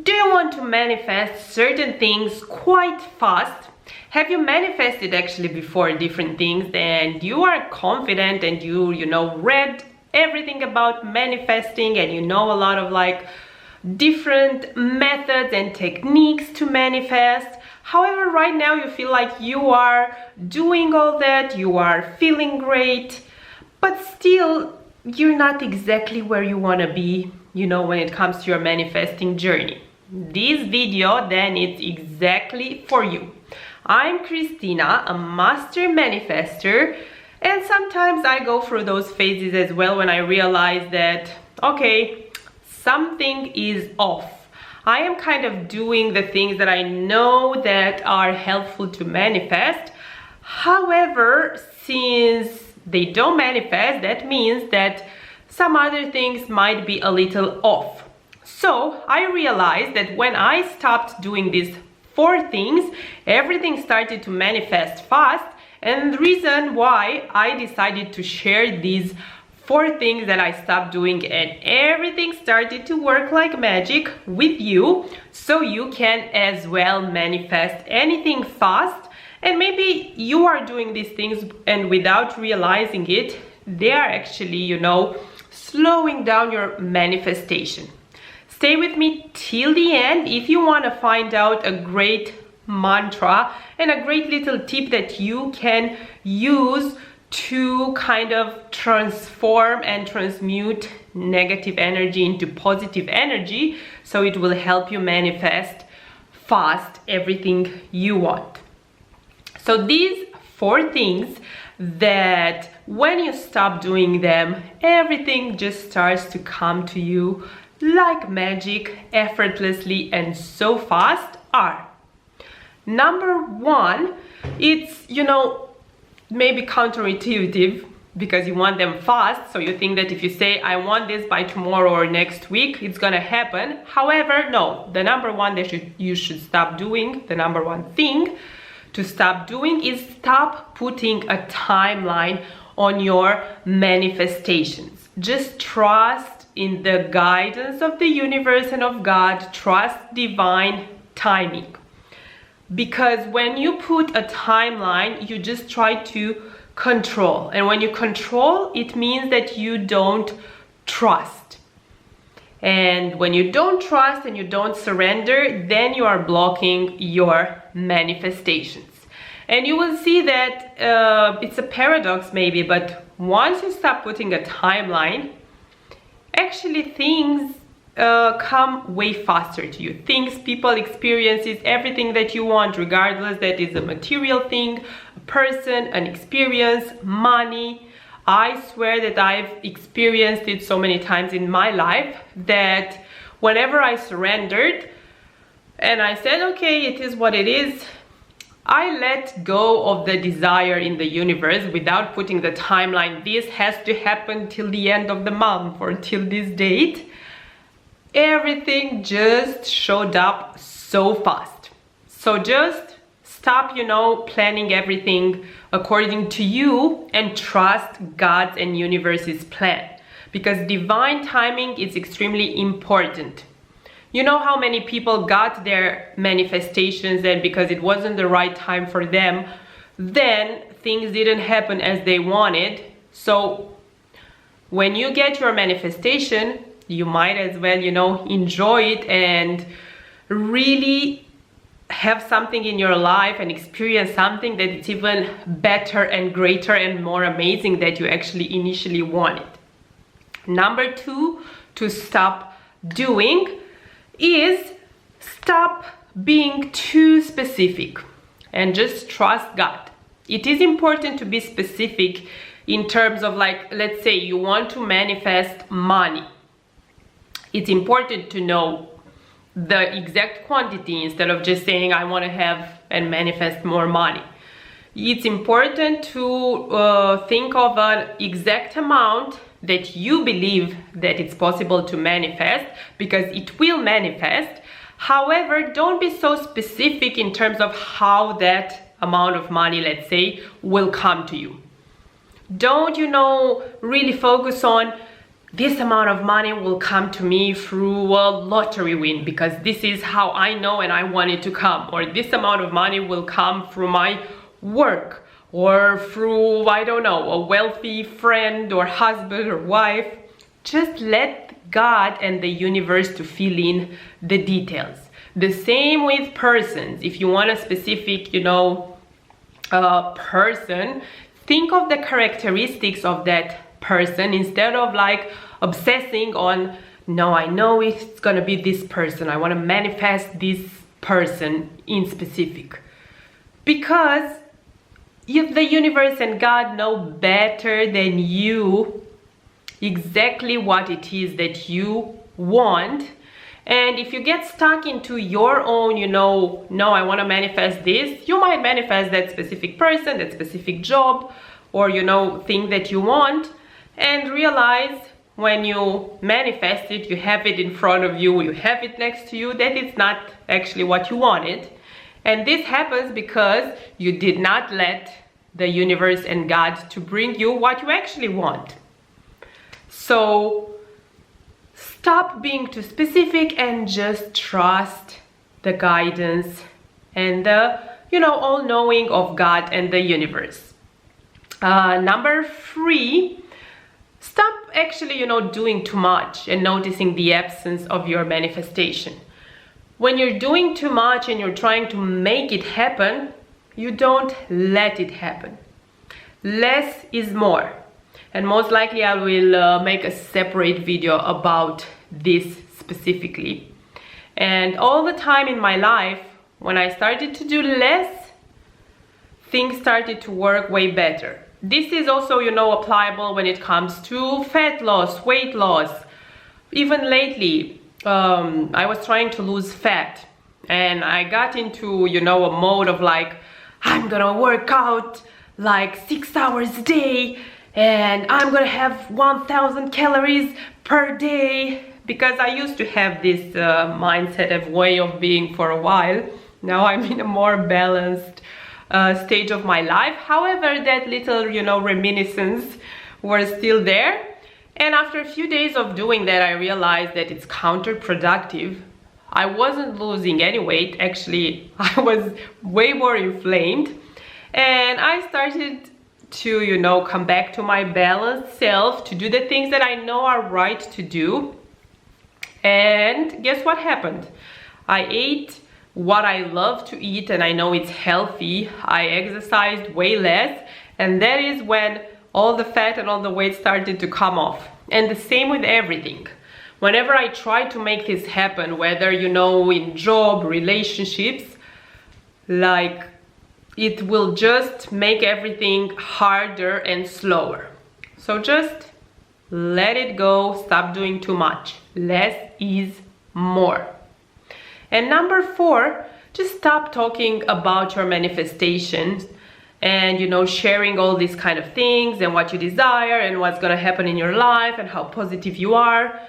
Do you want to manifest certain things quite fast? Have you manifested actually before different things and you are confident and you read everything about manifesting and you know a lot of like different methods and techniques to manifest? However, right now you feel like you are doing all that, you are feeling great, but still you're not exactly where you want to be, when it comes to your manifesting journey. This video then is exactly for you. I'm Christina, a master manifester, and sometimes I go through those phases as well when I realize that, okay, something is off. I am kind of doing the things that I know that are helpful to manifest. However, since they don't manifest, that means that some other things might be a little off. So I realized that when I stopped doing these 4 things, everything started to manifest fast. And the reason why I decided to share these 4 things that I stopped doing and everything started to work like magic with you, so you can as well manifest anything fast. And maybe you are doing these things and without realizing it, they are actually, slowing down your manifestation. Stay with me till the end if you want to find out a great mantra and a great little tip that you can use to kind of transform and transmute negative energy into positive energy, so it will help you manifest fast everything you want. So these 4 things that when you stop doing them, everything just starts to come to you like magic, effortlessly and so fast are. Number 1, it's, maybe counterintuitive because you want them fast. So you think that if you say, I want this by tomorrow or next week, it's gonna happen. However, no, the number 1 that you should stop doing, the number 1 thing to stop doing is stop putting a timeline on your manifestations. Just trust in the guidance of the universe and of God. Trust divine timing. Because when you put a timeline, you just try to control. And when you control, it means that you don't trust. And when you don't trust and you don't surrender, then you are blocking your manifestations. And you will see that it's a paradox maybe, but once you stop putting a timeline, actually things come way faster to you. Things, people, experiences, everything that you want, regardless that is a material thing, a person, an experience, money. I swear that I've experienced it so many times in my life that whenever I surrendered and I said, okay, it is what it is, I let go of the desire in the universe without putting the timeline. This has to happen till the end of the month or till this date. Everything just showed up so fast. So just stop, planning everything according to you and trust God's and universe's plan, because divine timing is extremely important. You know how many people got their manifestations and because it wasn't the right time for them, then things didn't happen as they wanted. So when you get your manifestation, you might as well, enjoy it and really have something in your life and experience something that is even better and greater and more amazing that you actually initially wanted. Number 2 to stop doing is stop being too specific and just trust God. It is important to be specific in terms of, like, let's say you want to manifest money. It's important to know the exact quantity instead of just saying I want to have and manifest more money. It's important to think of an exact amount that you believe that it's possible to manifest, because it will manifest. However, don't be so specific in terms of how that amount of money, let's say, will come to you. Don't, really focus on this amount of money will come to me through a lottery win because this is how I know and I want it to come, or this amount of money will come through my work or through, I don't know, a wealthy friend or husband or wife. Just let God and the universe to fill in the details. The same with persons. If you want a specific, person, think of the characteristics of that person instead of like obsessing on, no, I know it's gonna be this person, I want to manifest this person in specific, because the universe and God know better than you exactly what it is that you want. And if you get stuck into your own, no, I want to manifest this, you might manifest that specific person, that specific job, or thing that you want, and realize when you manifest it, you have it in front of you, you have it next to you, that it's not actually what you wanted. And this happens because you did not let the universe and God to bring you what you actually want. So stop being too specific and just trust the guidance and the, all-knowing of God and the universe. Number 3, stop actually, doing too much and noticing the absence of your manifestation. When you're doing too much and you're trying to make it happen, you don't let it happen. Less is more. And most likely I will make a separate video about this specifically. And all the time in my life, when I started to do less, things started to work way better. This is also, applicable when it comes to fat loss, weight loss. Even lately, I was trying to lose fat, and I got into, a mode of like, I'm gonna work out like 6 hours a day, and I'm gonna have 1000 calories per day, because I used to have this mindset of way of being for a while. Now I'm in a more balanced stage of my life. However, that little, reminiscence were still there. And after a few days of doing that, I realized that it's counterproductive. I wasn't losing any weight. Actually, I was way more inflamed. And I started to, come back to my balanced self, to do the things that I know are right to do. And guess what happened? I ate what I love to eat, and I know it's healthy. I exercised way less, and that is when all the fat and all the weight started to come off. And the same with everything. Whenever I try to make this happen, whether, in job, relationships, like, it will just make everything harder and slower. So just let it go, stop doing too much. Less is more. And number 4, just stop talking about your manifestations and, sharing all these kind of things and what you desire and what's gonna happen in your life and how positive you are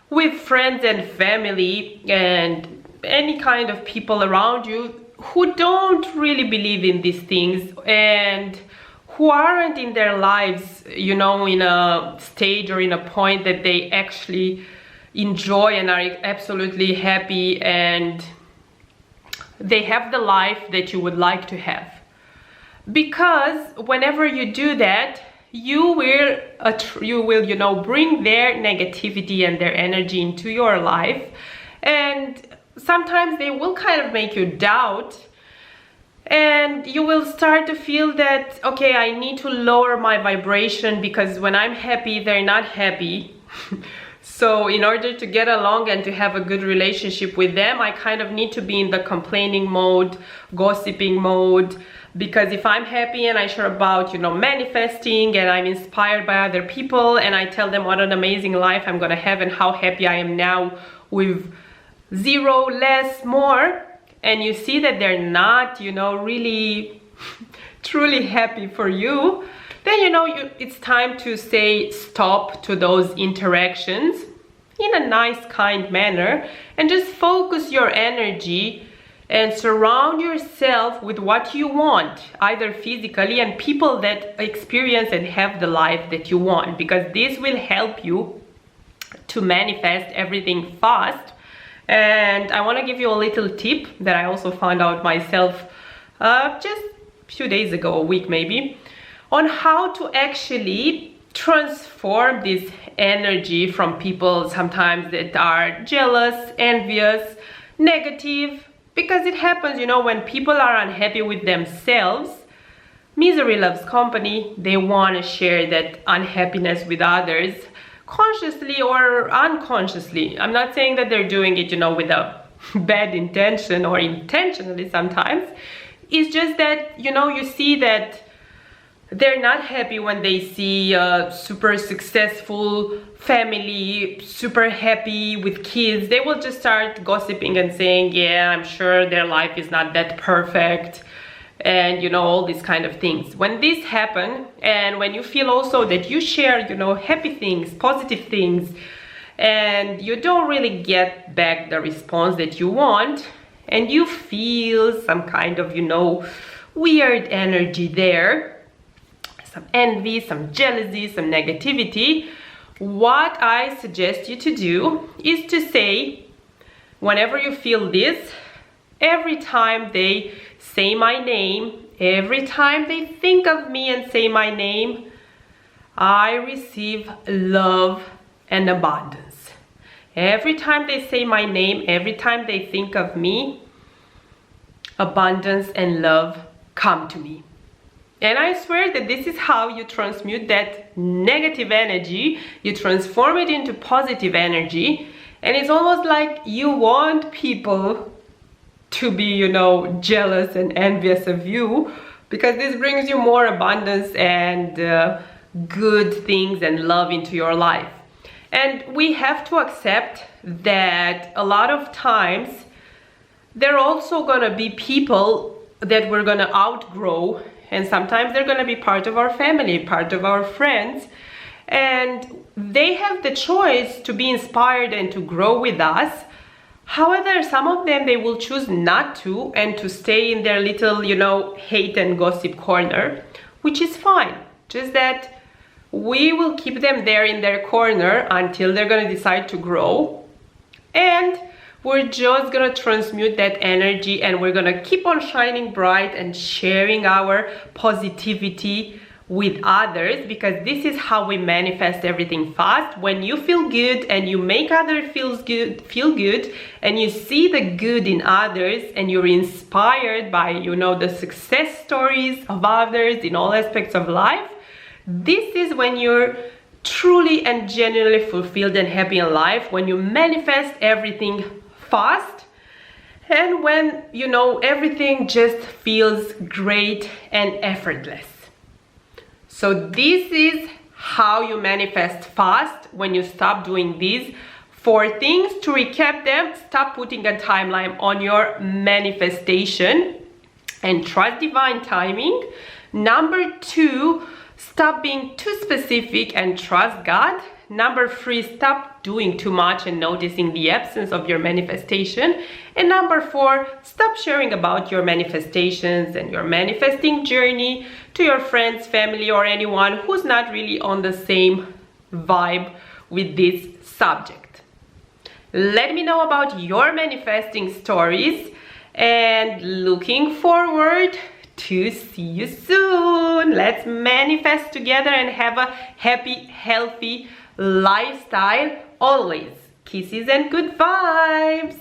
with friends and family and any kind of people around you who don't really believe in these things and who aren't in their lives, in a stage or in a point that they actually enjoy and are absolutely happy and they have the life that you would like to have. Because whenever you do that, you will bring their negativity and their energy into your life, and sometimes they will kind of make you doubt, and you will start to feel that, okay, I need to lower my vibration because when I'm happy, they're not happy. So in order to get along and to have a good relationship with them, I kind of need to be in the complaining mode, gossiping mode, because if I'm happy and I share about, manifesting, and I'm inspired by other people and I tell them what an amazing life I'm gonna have and how happy I am now with 0, less, more, and you see that they're not, really truly happy for you, then it's time to say stop to those interactions in a nice, kind manner, and just focus your energy and surround yourself with what you want, either physically and people that experience and have the life that you want, because this will help you to manifest everything fast. And I want to give you a little tip that I also found out myself just a few days ago, a week maybe, on how to actually transform this energy from people sometimes that are jealous, envious, negative, because it happens, you know, when people are unhappy with themselves, misery loves company. They want to share that unhappiness with others, consciously or unconsciously. I'm not saying that they're doing it, you know, with a bad intention or intentionally sometimes. It's just that, you know, you see that they're not happy when they see a super successful family, super happy with kids. They will just start gossiping and saying, yeah, I'm sure their life is not that perfect, and you know, all these kind of things. When this happen, and when you feel also that you share, you know, happy things, positive things, and you don't really get back the response that you want, and you feel some kind of, you know, weird energy there, some envy, some jealousy, some negativity, what I suggest you to do is to say, whenever you feel this, every time they say my name, every time they think of me and say my name, I receive love and abundance. Every time they say my name, every time they think of me, abundance and love come to me. And I swear that this is how you transmute that negative energy, you transform it into positive energy, and it's almost like you want people to be, you know, jealous and envious of you, because this brings you more abundance and good things and love into your life. And we have to accept that a lot of times there are also gonna be people that we're gonna outgrow, and sometimes they're gonna be part of our family, part of our friends, and they have the choice to be inspired and to grow with us. However, some of them, they will choose not to, and to stay in their little, you know, hate and gossip corner, which is fine. Just that we will keep them there in their corner until they're gonna decide to grow, and we're just gonna transmute that energy, and we're gonna keep on shining bright and sharing our positivity with others, because this is how we manifest everything fast. When you feel good and you make others feel good, and you see the good in others, and you're inspired by, you know, the success stories of others in all aspects of life, this is when you're truly and genuinely fulfilled and happy in life, when you manifest everything fast, and when, you know, everything just feels great and effortless. So this is how you manifest fast, when you stop doing these 4 things. To recap them, stop putting a timeline on your manifestation and trust divine timing. Number 2, stop being too specific and trust God. Number 3, stop doing too much and noticing the absence of your manifestation. And number 4, stop sharing about your manifestations and your manifesting journey to your friends, family, or anyone who's not really on the same vibe with this subject. Let me know about your manifesting stories, and looking forward to see you soon. Let's manifest together and have a happy, healthy lifestyle always. Kisses and good vibes.